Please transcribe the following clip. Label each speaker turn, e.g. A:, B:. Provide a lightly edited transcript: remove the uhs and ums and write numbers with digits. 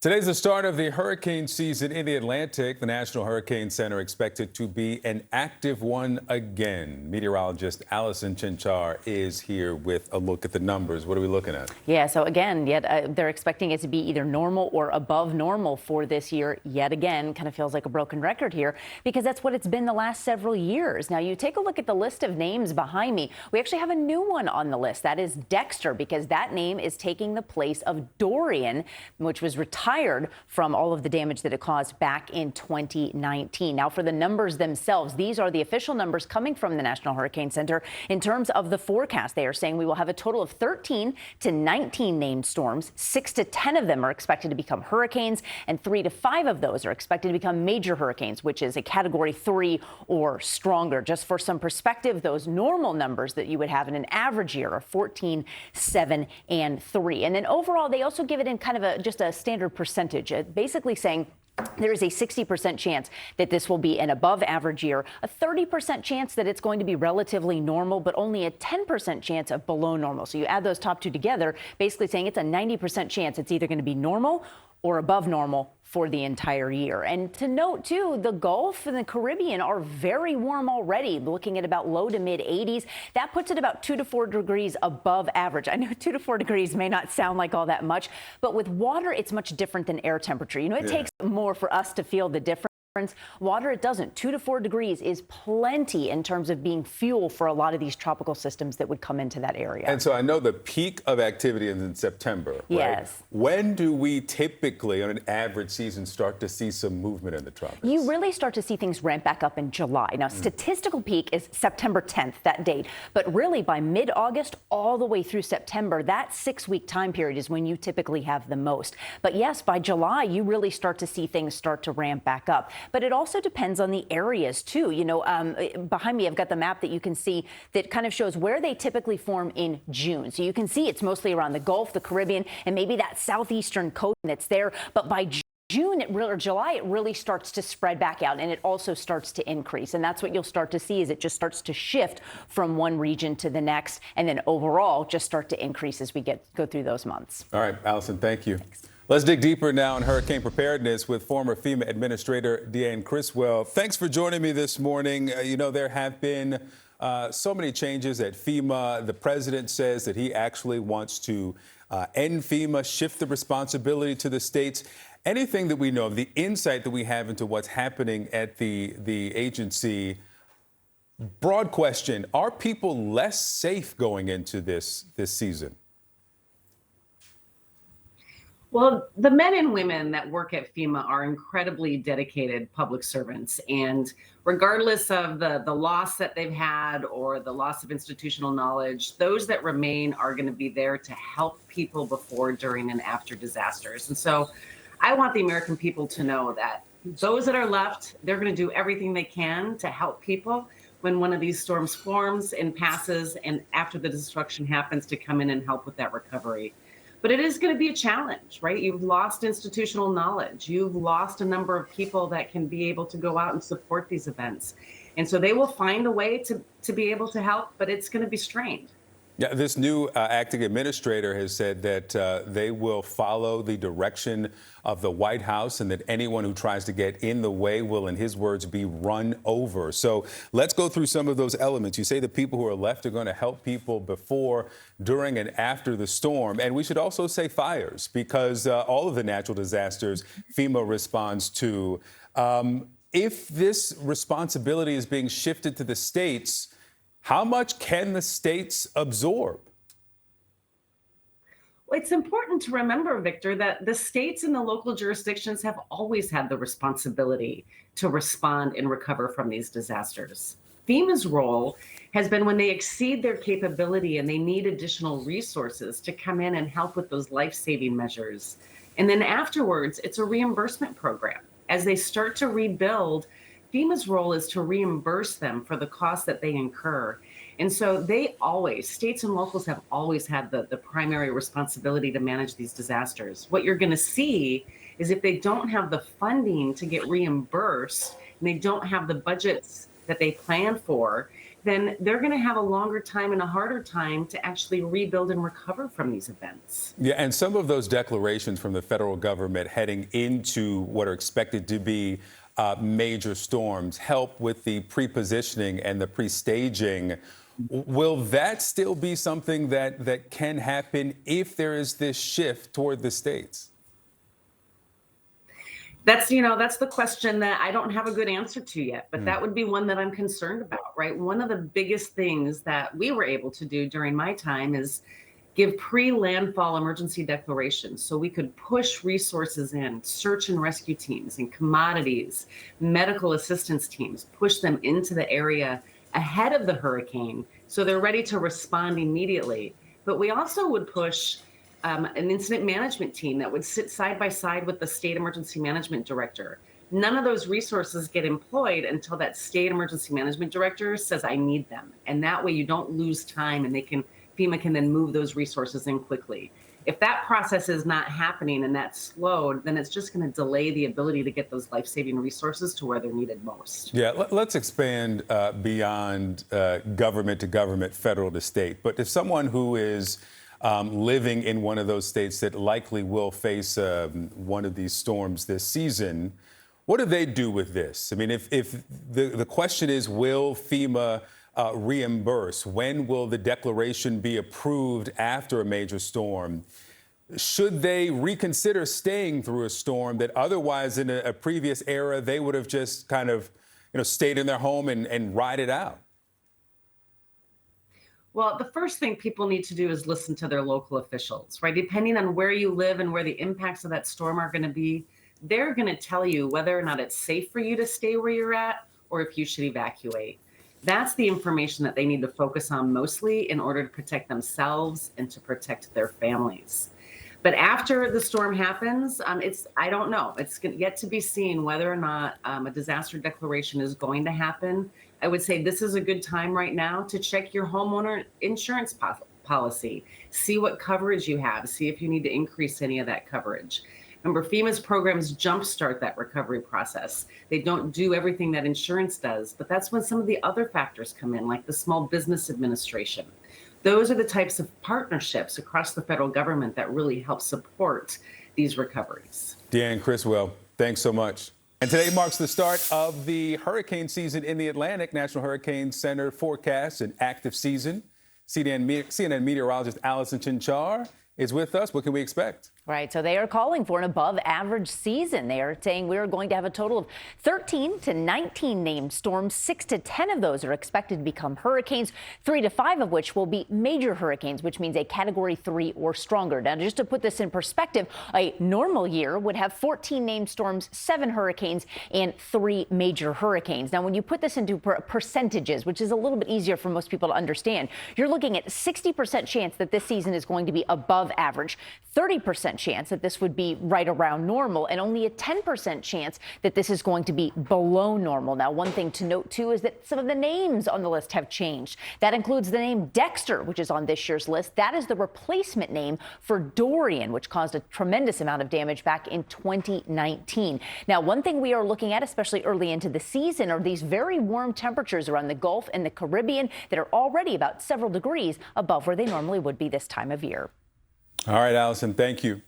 A: Today's the start of the hurricane season in the Atlantic. The National Hurricane Center expected to be an active one again. Meteorologist Allison Chinchar is here with a look at the numbers. What are we looking at?
B: Yeah, so again, they're expecting it to be either normal or above normal for this year. Yet again, kind of feels like a broken record here because that's what it's been the last several years. Now, you take a look at the list of names behind me. We actually have a new one on the list. That is Dexter, because that name is taking the place of Dorian, which was retired from all of the damage that it caused back in 2019. Now, for the numbers themselves, these are the official numbers coming from the National Hurricane Center. In terms of the forecast, they are saying we will have a total of 13 to 19 named storms. 6 to 10 of them are expected to become hurricanes, and 3 to 5 of those are expected to become major hurricanes, which is a category 3 or stronger. Just for some perspective, those normal numbers that you would have in an average year are 14, 7, and 3. And then overall, they also give it in kind of just a standard percentage, basically saying there is a 60% chance that this will be an above average year, a 30% chance that it's going to be relatively normal, but only a 10% chance of below normal. So you add those top two together, basically saying it's a 90% chance it's either going to be normal or above normal for the entire year. And to note, too, the Gulf and the Caribbean are very warm already, looking at about low to mid 80s. That puts it about 2 to 4 degrees above average. I know 2 to 4 degrees may not sound like all that much, but with water, it's much different than air temperature. You know, it takes more for us to feel the difference. Water, it doesn't. 2 to 4 degrees is plenty in terms of being fuel for a lot of these tropical systems that would come into that area.
A: And so I know the peak of activity is in September, right?
B: Yes.
A: When do we typically, on an average season, start to see some movement in the tropics?
B: You really start to see things ramp back up in July. Now, statistical peak is September 10th, that date. But really, by mid-August all the way through September, that 6-week time period is when you typically have the most. But yes, by July, you really start to see things start to ramp back up. But it also depends on the areas, too. You know, behind me, I've got the map that you can see that kind of shows where they typically form in June. So you can see it's mostly around the Gulf, the Caribbean, and maybe that southeastern coast that's there. But by June or July, it really starts to spread back out, and it also starts to increase. And that's what you'll start to see is it just starts to shift from one region to the next, and then overall just start to increase as we go through those months.
A: All right, Allison, thank you. Thanks. Let's dig deeper now in hurricane preparedness with former FEMA Administrator Deanne Criswell. Thanks for joining me this morning. You know, there have been so many changes at FEMA. The president says that he actually wants to end FEMA, shift the responsibility to the states. Anything that we know of, the insight that we have into what's happening at the agency, broad question, are people less safe going into this season?
C: Well, the men and women that work at FEMA are incredibly dedicated public servants. And regardless of the loss that they've had or the loss of institutional knowledge, those that remain are going to be there to help people before, during, and after disasters. And so I want the American people to know that those that are left, they're going to do everything they can to help people when one of these storms forms and passes, and after the destruction happens, to come in and help with that recovery. But it is going to be a challenge, right? You've lost institutional knowledge. You've lost a number of people that can be able to go out and support these events. And so they will find a way to be able to help, but it's going to be strained.
A: Yeah, this new acting administrator has said that they will follow the direction of the White House and that anyone who tries to get in the way will, in his words, be run over. So let's go through some of those elements. You say the people who are left are going to help people before, during, and after the storm. And we should also say fires, because all of the natural disasters FEMA responds to. If this responsibility is being shifted to the states, how much can the states absorb?
C: Well, it's important to remember, Victor, that the states and the local jurisdictions have always had the responsibility to respond and recover from these disasters. FEMA's role has been when they exceed their capability and they need additional resources to come in and help with those life-saving measures. And then afterwards, it's a reimbursement program. As they start to rebuild, FEMA's role is to reimburse them for the costs that they incur. And so states and locals have always had the primary responsibility to manage these disasters. What you're going to see is if they don't have the funding to get reimbursed and they don't have the budgets that they plan for, then they're going to have a longer time and a harder time to actually rebuild and recover from these events.
A: Yeah, and some of those declarations from the federal government heading into what are expected to be major storms help with the pre-positioning and the pre-staging. Will that still be something that can happen if there is this shift toward the states?
C: That's the question that I don't have a good answer to yet, but that would be one that I'm concerned about, right? One of the biggest things that we were able to do during my time is give pre-landfall emergency declarations so we could push resources in, search and rescue teams and commodities, medical assistance teams, push them into the area ahead of the hurricane so they're ready to respond immediately. But we also would push an incident management team that would sit side by side with the state emergency management director. None of those resources get employed until that state emergency management director says, I need them. And that way you don't lose time and FEMA can then move those resources in quickly. If that process is not happening and that's slowed, then it's just going to delay the ability to get those life-saving resources to where they're needed most.
A: Yeah, let's expand beyond government to government, federal to state. But if someone who is living in one of those states that likely will face one of these storms this season, what do they do with this? I mean, if the question is, will FEMA reimburse? When will the declaration be approved after a major storm? Should they reconsider staying through a storm that otherwise in a previous era they would have just kind of stayed in their home and ride it out?
C: Well, the first thing people need to do is listen to their local officials, right? Depending on where you live and where the impacts of that storm are going to be, they're going to tell you whether or not it's safe for you to stay where you're at or if you should evacuate. That's the information that they need to focus on mostly in order to protect themselves and to protect their families. But after the storm happens, I don't know. It's yet to be seen whether or not a disaster declaration is going to happen. I would say this is a good time right now to check your homeowner insurance policy, see what coverage you have, see if you need to increase any of that coverage. Remember, FEMA's programs jumpstart that recovery process. They don't do everything that insurance does, but that's when some of the other factors come in, like the Small Business Administration. Those are the types of partnerships across the federal government that really help support these recoveries.
A: Deanne Criswell, thanks so much. And today marks the start of the hurricane season in the Atlantic. National Hurricane Center forecasts an active season. CNN meteorologist Allison Chinchar is with us. What can we expect?
B: Right. So they are calling for an above average season. They are saying we're going to have a total of 13 to 19 named storms. 6 to 10 of those are expected to become hurricanes, 3 to 5 of which will be major hurricanes, which means a category 3 or stronger. Now, just to put this in perspective, a normal year would have 14 named storms, 7 hurricanes and 3 major hurricanes. Now, when you put this into percentages, which is a little bit easier for most people to understand, you're looking at 60% chance that this season is going to be above average, 30% chance that this would be right around normal, and only a 10% chance that this is going to be below normal. Now, one thing to note, too, is that some of the names on the list have changed. That includes the name Dexter, which is on this year's list. That is the replacement name for Dorian, which caused a tremendous amount of damage back in 2019. Now, one thing we are looking at, especially early into the season, are these very warm temperatures around the Gulf and the Caribbean that are already about several degrees above where they normally would be this time of year.
A: All right, Allison, thank you.